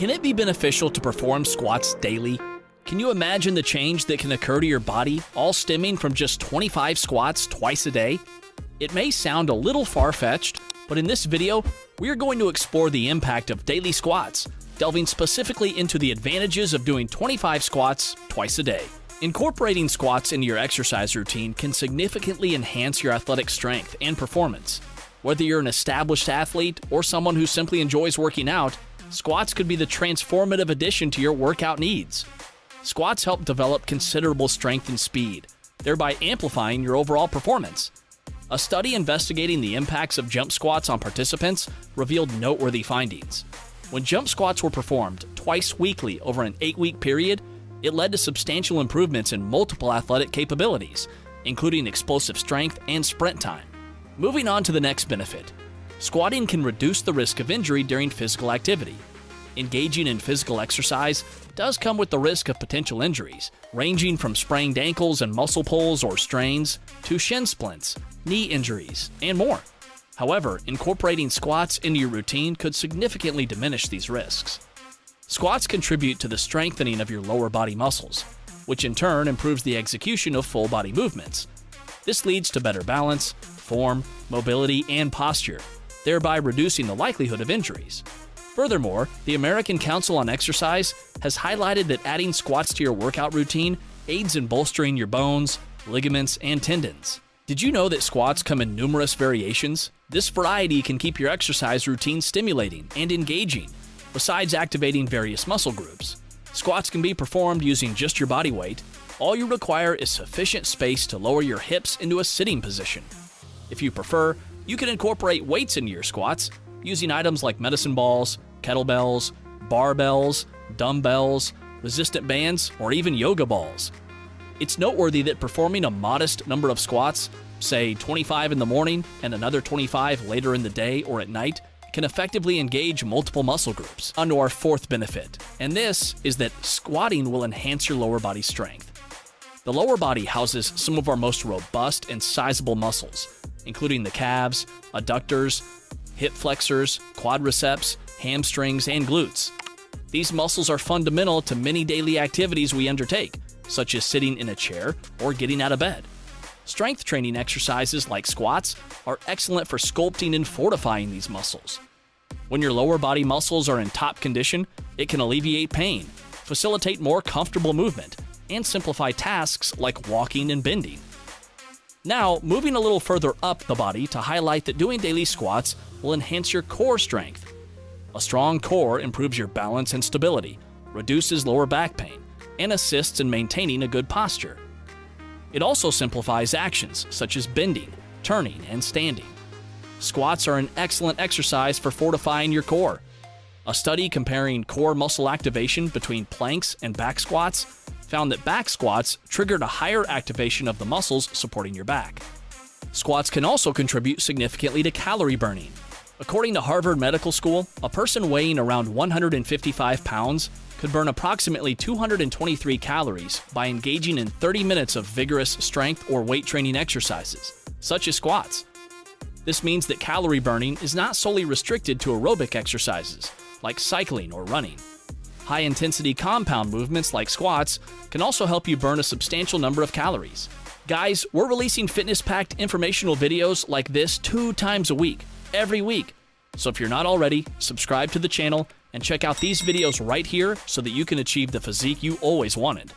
Can it be beneficial to perform squats daily? Can you imagine the change that can occur to your body, all stemming from just 25 squats twice a day? It may sound a little far-fetched, but in this video, we are going to explore the impact of daily squats, delving specifically into the advantages of doing 25 squats twice a day. Incorporating squats into your exercise routine can significantly enhance your athletic strength and performance. Whether you're an established athlete or someone who simply enjoys working out, squats could be the transformative addition to your workout needs. Squats help develop considerable strength and speed, thereby amplifying your overall performance. A study investigating the impacts of jump squats on participants revealed noteworthy findings. When jump squats were performed twice weekly over an 8-week period, it led to substantial improvements in multiple athletic capabilities, including explosive strength and sprint time. Moving on to the next benefit. Squatting can reduce the risk of injury during physical activity. Engaging in physical exercise does come with the risk of potential injuries, ranging from sprained ankles and muscle pulls or strains to shin splints, knee injuries, and more. However, incorporating squats into your routine could significantly diminish these risks. Squats contribute to the strengthening of your lower body muscles, which in turn improves the execution of full body movements. This leads to better balance, form, mobility, and posture, thereby reducing the likelihood of injuries. Furthermore, the American Council on Exercise has highlighted that adding squats to your workout routine aids in bolstering your bones, ligaments, and tendons. Did you know that squats come in numerous variations? This variety can keep your exercise routine stimulating and engaging, besides activating various muscle groups. Squats can be performed using just your body weight. All you require is sufficient space to lower your hips into a sitting position. If you prefer, you can incorporate weights into your squats using items like medicine balls, kettlebells, barbells, dumbbells, resistant bands, or even yoga balls. It's noteworthy that performing a modest number of squats, say 25 in the morning and another 25 later in the day or at night, can effectively engage multiple muscle groups. On to our fourth benefit, and this is that squatting will enhance your lower body strength. The lower body houses some of our most robust and sizable muscles, including the calves, adductors, hip flexors, quadriceps, hamstrings, and glutes. These muscles are fundamental to many daily activities we undertake, such as sitting in a chair or getting out of bed. Strength training exercises like squats are excellent for sculpting and fortifying these muscles. When your lower body muscles are in top condition, it can alleviate pain, facilitate more comfortable movement, and simplify tasks like walking and bending. Now, moving a little further up the body to highlight that doing daily squats will enhance your core strength. A strong core improves your balance and stability, reduces lower back pain, and assists in maintaining a good posture. It also simplifies actions such as bending, turning, and standing. Squats are an excellent exercise for fortifying your core. A study comparing core muscle activation between planks and back squats found that back squats triggered a higher activation of the muscles supporting your back. Squats can also contribute significantly to calorie burning. According to Harvard Medical School, a person weighing around 155 pounds could burn approximately 223 calories by engaging in 30 minutes of vigorous strength or weight training exercises, such as squats. This means that calorie burning is not solely restricted to aerobic exercises, like cycling or running. High-intensity compound movements like squats can also help you burn a substantial number of calories. Guys, we're releasing fitness-packed informational videos like this 2 times a week, every week. So if you're not already, subscribe to the channel and check out these videos right here so that you can achieve the physique you always wanted.